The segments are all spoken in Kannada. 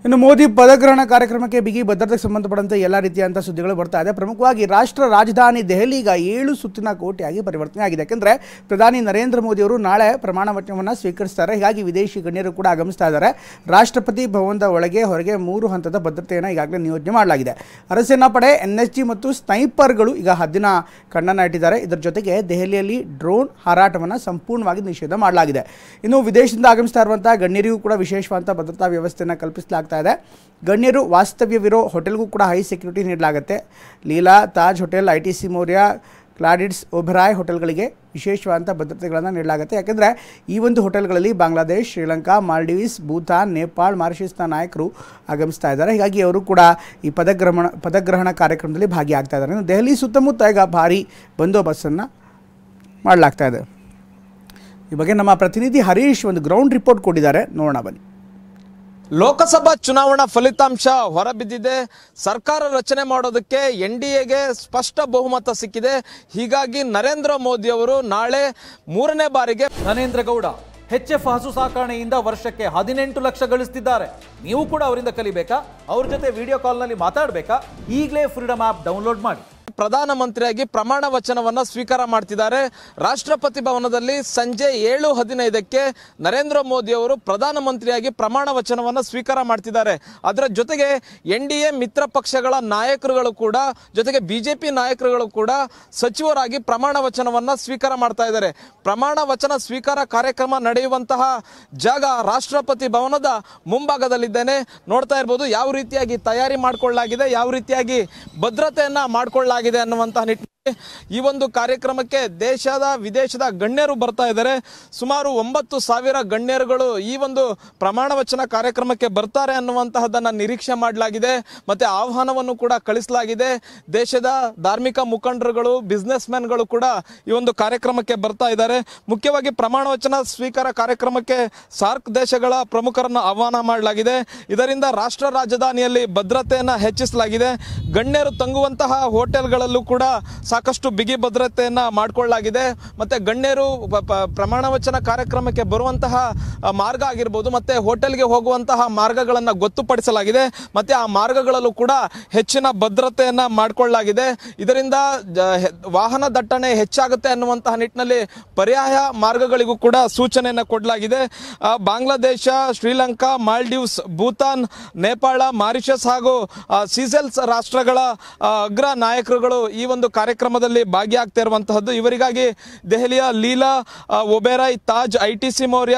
ಇನ್ನು ಮೋದಿ ಪದಗ್ರಹಣ ಕಾರ್ಯಕ್ರಮಕ್ಕೆ ಬಿಗಿ ಭದ್ರತೆಗೆ ಸಂಬಂಧಪಟ್ಟಂತೆ ಎಲ್ಲ ರೀತಿಯಂಥ ಸುದ್ದಿಗಳು ಬರ್ತಾ ಇದೆ. ಪ್ರಮುಖವಾಗಿ ರಾಷ್ಟ್ರ ರಾಜಧಾನಿ ದೆಹಲಿ ಈಗ 7 ಸುತ್ತಿನ ಕೋಟೆಯಾಗಿ ಪರಿವರ್ತನೆ ಆಗಿದೆ. ಯಾಕೆಂದರೆ ಪ್ರಧಾನಿ ನರೇಂದ್ರ ಮೋದಿ ಅವರು ನಾಳೆ ಪ್ರಮಾಣ ವಚನವನ್ನು ಸ್ವೀಕರಿಸ್ತಾರೆ. ಹೀಗಾಗಿ ವಿದೇಶಿ ಗಣ್ಯರು ಕೂಡ ಆಗಮಿಸ್ತಾ ಇದ್ದಾರೆ. ರಾಷ್ಟ್ರಪತಿ ಭವನದ ಒಳಗೆ ಹೊರಗೆ 3 ಹಂತದ ಭದ್ರತೆಯನ್ನು ಈಗಾಗಲೇ ನಿಯೋಜನೆ ಮಾಡಲಾಗಿದೆ. ಅರಸೇನಾ ಪಡೆ, NSG ಮತ್ತು ಸ್ನೈಪರ್ಗಳು ಈಗ ಹದ್ದಿನ ಕಣ್ಣನ್ನು ಇಟ್ಟಿದ್ದಾರೆ. ಇದರ ಜೊತೆಗೆ ದೆಹಲಿಯಲ್ಲಿ ಡ್ರೋನ್ ಹಾರಾಟವನ್ನು ಸಂಪೂರ್ಣವಾಗಿ ನಿಷೇಧ ಮಾಡಲಾಗಿದೆ. ಇನ್ನು ವಿದೇಶದಿಂದ ಆಗಮಿಸ್ತಾ ಇರುವಂಥ ಗಣ್ಯರಿಗೂ ಕೂಡ ವಿಶೇಷವಾದ ಭದ್ರತಾ ವ್ಯವಸ್ಥೆಯನ್ನು ಕಲ್ಪಿಸಲಾಗಿದೆ. ಗಣ್ಯರು ವಾಸ್ತವ್ಯವಿರೋ ಹೋಟೆಲ್ಗೂ ಕೂಡ ಹೈ ಸೆಕ್ಯೂರಿಟಿ ನೀಡಲಾಗುತ್ತೆ. Leela, Taj hotel, ITC Maurya, Claridges, Oberoi ಹೋಟೆಲ್ಗಳಿಗೆ ವಿಶೇಷವಾದಂಥ ಭದ್ರತೆಗಳನ್ನು ನೀಡಲಾಗುತ್ತೆ. ಯಾಕೆಂದರೆ ಈ ಒಂದು ಹೋಟೆಲ್ಗಳಲ್ಲಿ ಬಾಂಗ್ಲಾದೇಶ್, ಶ್ರೀಲಂಕಾ, ಮಾಲ್ಡೀವ್ಸ್, ಭೂತಾನ್, ನೇಪಾಳ, ಮಾರಿಷಸ್ನ ನಾಯಕರು ಆಗಮಿಸ್ತಾ ಇದ್ದಾರೆ. ಹೀಗಾಗಿ ಅವರು ಕೂಡ ಈ ಪದಗ್ರಹಣ ಕಾರ್ಯಕ್ರಮದಲ್ಲಿ ಭಾಗಿಯಾಗ್ತಾ ಇದ್ದಾರೆ. ಇನ್ನು ದೆಹಲಿ ಸುತ್ತಮುತ್ತ ಈಗ ಭಾರಿ ಬಂದೋಬಸ್ತನ್ನು ಮಾಡಲಾಗ್ತಾ ಇದೆ. ಈ ಬಗ್ಗೆ ನಮ್ಮ ಪ್ರತಿನಿಧಿ ಹರೀಶ್ ಒಂದು ಗ್ರೌಂಡ್ ರಿಪೋರ್ಟ್ ಕೊಟ್ಟಿದ್ದಾರೆ, ನೋಡೋಣ ಬನ್ನಿ. ಲೋಕಸಭಾ ಚುನಾವಣಾ ಫಲಿತಾಂಶ ಹೊರಬಿದ್ದಿದೆ. ಸರ್ಕಾರ ರಚನೆ ಮಾಡೋದಕ್ಕೆ NDAಗೆ ಸ್ಪಷ್ಟ ಬಹುಮತ ಸಿಕ್ಕಿದೆ. ಹೀಗಾಗಿ ನರೇಂದ್ರ ಮೋದಿ ಅವರು ನಾಳೆ 3ನೇ ಬಾರಿಗೆ ನರೇಂದ್ರ ಗೌಡ HF ಹಸು ಸಾಕಾಣೆಯಿಂದ ವರ್ಷಕ್ಕೆ 18 ಲಕ್ಷ ಗಳಿಸ್ತಿದ್ದಾರೆ. ನೀವು ಕೂಡ ಅವರಿಂದ ಕಲಿಬೇಕಾ? ಅವ್ರ ಜೊತೆ ವಿಡಿಯೋ ಕಾಲ್ನಲ್ಲಿ ಮಾತಾಡಬೇಕಾ? ಈಗಲೇ ಫ್ರೀಡಮ್ ಆಪ್ ಡೌನ್ಲೋಡ್ ಮಾಡಿ. ಪ್ರಧಾನಮಂತ್ರಿಯಾಗಿ ಪ್ರಮಾಣ ವಚನವನ್ನ ಸ್ವೀಕಾರ ಮಾಡ್ತಿದ್ದಾರೆ. ರಾಷ್ಟ್ರಪತಿ ಭವನದಲ್ಲಿ ಸಂಜೆ 7:15ಕ್ಕೆ ನರೇಂದ್ರ ಮೋದಿ ಅವರು ಪ್ರಧಾನಮಂತ್ರಿಯಾಗಿ ಪ್ರಮಾಣ ವಚನವನ್ನ ಸ್ವೀಕಾರ ಮಾಡ್ತಿದ್ದಾರೆ. ಅದರ ಜೊತೆಗೆ NDA ಮಿತ್ರ ಪಕ್ಷಗಳ ನಾಯಕರುಗಳು ಕೂಡ, ಜೊತೆಗೆ BJP ನಾಯಕರುಗಳು ಕೂಡ ಸಚಿವರಾಗಿ ಪ್ರಮಾಣ ವಚನವನ್ನ ಸ್ವೀಕಾರ ಮಾಡ್ತಾ ಇದ್ದಾರೆ. ಪ್ರಮಾಣ ವಚನ ಸ್ವೀಕಾರ ಕಾರ್ಯಕ್ರಮ ನಡೆಯುವಂತಹ ಜಾಗ ರಾಷ್ಟ್ರಪತಿ ಭವನದ ಮುಂಭಾಗದಲ್ಲಿದ್ದೇನೆ. ನೋಡ್ತಾ ಇರ್ಬೋದು ಯಾವ ರೀತಿಯಾಗಿ ತಯಾರಿ ಮಾಡಿಕೊಳ್ಳಲಾಗಿದೆ, ಯಾವ ರೀತಿಯಾಗಿ ಭದ್ರತೆಯನ್ನ ಮಾಡಿಕೊಳ್ಳಲಾಗಿದೆ ಅನ್ನುವಂತಹ ನಿಟ್ಟಿನಲ್ಲಿ ಈ ಒಂದು ಕಾರ್ಯಕ್ರಮಕ್ಕೆ ದೇಶದ ವಿದೇಶದ ಗಣ್ಯರು ಬರ್ತಾ ಇದ್ದಾರೆ. ಸುಮಾರು 9,000 ಗಣ್ಯರುಗಳು ಈ ಒಂದು ಪ್ರಮಾಣ ವಚನ ಕಾರ್ಯಕ್ರಮಕ್ಕೆ ಬರ್ತಾರೆ ಅನ್ನುವಂತಹದನ್ನ ನಿರೀಕ್ಷೆ ಮಾಡಲಾಗಿದೆ. ಮತ್ತೆ ಆಹ್ವಾನವನ್ನು ಕೂಡ ಕಳಿಸಲಾಗಿದೆ. ದೇಶದ ಧಾರ್ಮಿಕ ಮುಖಂಡರುಗಳು, ಬಿಸ್ನೆಸ್ ಮ್ಯಾನ್ಗಳು ಕೂಡ ಈ ಒಂದು ಕಾರ್ಯಕ್ರಮಕ್ಕೆ ಬರ್ತಾ ಇದ್ದಾರೆ. ಮುಖ್ಯವಾಗಿ ಪ್ರಮಾಣ ವಚನ ಸ್ವೀಕಾರ ಕಾರ್ಯಕ್ರಮಕ್ಕೆ ಸಾರ್ಕ್ ದೇಶಗಳ ಪ್ರಮುಖರನ್ನು ಆಹ್ವಾನ ಮಾಡಲಾಗಿದೆ. ಇದರಿಂದ ರಾಷ್ಟ್ರ ರಾಜಧಾನಿಯಲ್ಲಿ ಭದ್ರತೆಯನ್ನು ಹೆಚ್ಚಿಸಲಾಗಿದೆ. ಗಣ್ಯರು ತಂಗುವಂತಹ ಹೋಟೆಲ್ಗಳಲ್ಲೂ ಕೂಡ ಸಾಕಷ್ಟು ಬಿಗಿ ಭದ್ರತೆಯನ್ನ ಮಾಡಿಕೊಳ್ಳಲಾಗಿದೆ. ಮತ್ತೆ ಗಣ್ಯರು ಪ್ರಮಾಣ ವಚನ ಕಾರ್ಯಕ್ರಮಕ್ಕೆ ಬರುವಂತಹ ಮಾರ್ಗ ಆಗಿರ್ಬೋದು, ಮತ್ತೆ ಹೋಟೆಲ್ಗೆ ಹೋಗುವಂತಹ ಮಾರ್ಗಗಳನ್ನು ಗೊತ್ತುಪಡಿಸಲಾಗಿದೆ. ಮತ್ತೆ ಆ ಮಾರ್ಗಗಳಲ್ಲೂ ಕೂಡ ಹೆಚ್ಚಿನ ಭದ್ರತೆಯನ್ನ ಮಾಡಿಕೊಳ್ಳಲಾಗಿದೆ. ಇದರಿಂದ ವಾಹನ ದಟ್ಟಣೆ ಹೆಚ್ಚಾಗುತ್ತೆ ಅನ್ನುವಂತಹ ನಿಟ್ಟಿನಲ್ಲಿ ಪರ್ಯಾಯ ಮಾರ್ಗಗಳಿಗೂ ಕೂಡ ಸೂಚನೆಯನ್ನು ಕೊಡಲಾಗಿದೆ. ಬಾಂಗ್ಲಾದೇಶ, ಶ್ರೀಲಂಕಾ, ಮಾಲ್ಡೀವ್ಸ್, ಭೂತಾನ್, ನೇಪಾಳ, ಮಾರಿಷಸ್ ಹಾಗೂ ಸೀಸೆಲ್ಸ್ ರಾಷ್ಟ್ರಗಳ ಅಗ್ರ ನಾಯಕರುಗಳು ಈ ಒಂದು ಕಾರ್ಯಕ್ರಮದಲ್ಲಿ ಭಾಗಿಯಾಗ್ತಾ ಇರುವಂತಹದ್ದು. ಇವರಿಗಾಗಿ ದೆಹಲಿಯ ಲೀಲಾ, ಒಬೆರಾಯ್, ತಾಜ್, ITC ಮೌರ್ಯ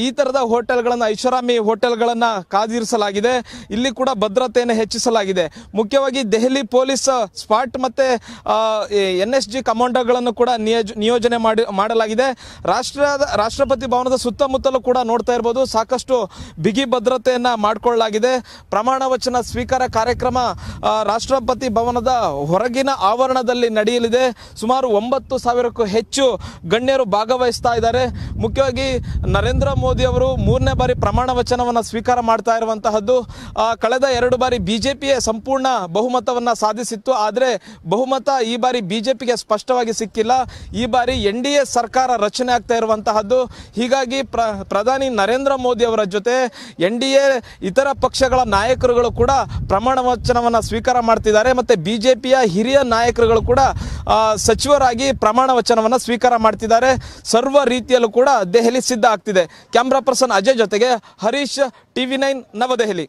ಈ ತರದ ಹೋಟೆಲ್ಗಳನ್ನು, ಐಷಾರಾಮಿ ಹೋಟೆಲ್ಗಳನ್ನ ಕಾದಿರಿಸಲಾಗಿದೆ. ಇಲ್ಲಿ ಕೂಡ ಭದ್ರತೆಯನ್ನು ಹೆಚ್ಚಿಸಲಾಗಿದೆ. ಮುಖ್ಯವಾಗಿ ದೆಹಲಿ ಪೊಲೀಸ್ ಸ್ಪಾಟ್ ಮತ್ತೆ NSG ಕಮಾಂಡೋಗಳನ್ನು ಕೂಡ ನಿಯೋಜನೆ ಮಾಡಲಾಗಿದೆ. ರಾಷ್ಟ್ರಪತಿ ಭವನದ ಸುತ್ತಮುತ್ತಲೂ ಕೂಡ ನೋಡ್ತಾ ಇರಬಹುದು ಸಾಕಷ್ಟು ಬಿಗಿ ಭದ್ರತೆಯನ್ನ ಮಾಡಿಕೊಳ್ಳಲಾಗಿದೆ. ಪ್ರಮಾಣ ವಚನ ಸ್ವೀಕಾರ ಕಾರ್ಯಕ್ರಮ ರಾಷ್ಟ್ರಪತಿ ಭವನದ ಹೊರಗಿನ ಆವರಣದಲ್ಲಿ ನಡೆಯಲಿದೆ. ಸುಮಾರು 9,000ಕ್ಕೂ ಹೆಚ್ಚು ಗಣ್ಯರು ಭಾಗವಹಿಸ್ತಾ ಇದ್ದಾರೆ. ಮುಖ್ಯವಾಗಿ ನರೇಂದ್ರ ಮೋದಿ ಅವರು 3ನೇ ಬಾರಿ ಪ್ರಮಾಣ ವಚನವನ್ನು ಸ್ವೀಕಾರ ಮಾಡ್ತಾ ಇರುವಂತಹದ್ದು. ಕಳೆದ 2 ಬಾರಿ BJPಯೇ ಸಂಪೂರ್ಣ ಬಹುಮತವನ್ನ ಸಾಧಿಸಿತ್ತು. ಆದರೆ ಬಹುಮತ ಈ ಬಾರಿ BJPಗೆ ಸ್ಪಷ್ಟವಾಗಿ ಸಿಕ್ಕಿಲ್ಲ. ಈ ಬಾರಿ NDA ಸರ್ಕಾರ ರಚನೆ ಆಗ್ತಾ ಇರುವಂತಹದ್ದು. ಹೀಗಾಗಿ ಪ್ರಧಾನಿ ನರೇಂದ್ರ ಮೋದಿ ಅವರ ಜೊತೆ NDA ಇತರ ಪಕ್ಷಗಳ ನಾಯಕರುಗಳು ಕೂಡ ಪ್ರಮಾಣ ವಚನವನ್ನು ಸ್ವೀಕಾರ ಮಾಡ್ತಿದ್ದಾರೆ. ಮತ್ತೆ BJPಯ ಹಿರಿಯ ನಾಯಕರುಗಳು ಕೂಡ ಸಚಿವರಾಗಿ ಪ್ರಮಾಣ ವಚನವನ್ನು ಸ್ವೀಕಾರ ಮಾಡ್ತಿದ್ದಾರೆ. ಸರ್ವ ರೀತಿಯಲ್ಲೂ ಕೂಡ ದೆಹಲಿ ಸಿದ್ಧ ಆಗ್ತಿದೆ. ಕ್ಯಾಮ್ರಾ ಪರ್ಸನ್ ಅಜಯ್ ಜೊತೆಗೆ ಹರೀಶ್, TV9 ನವದೆಹಲಿ.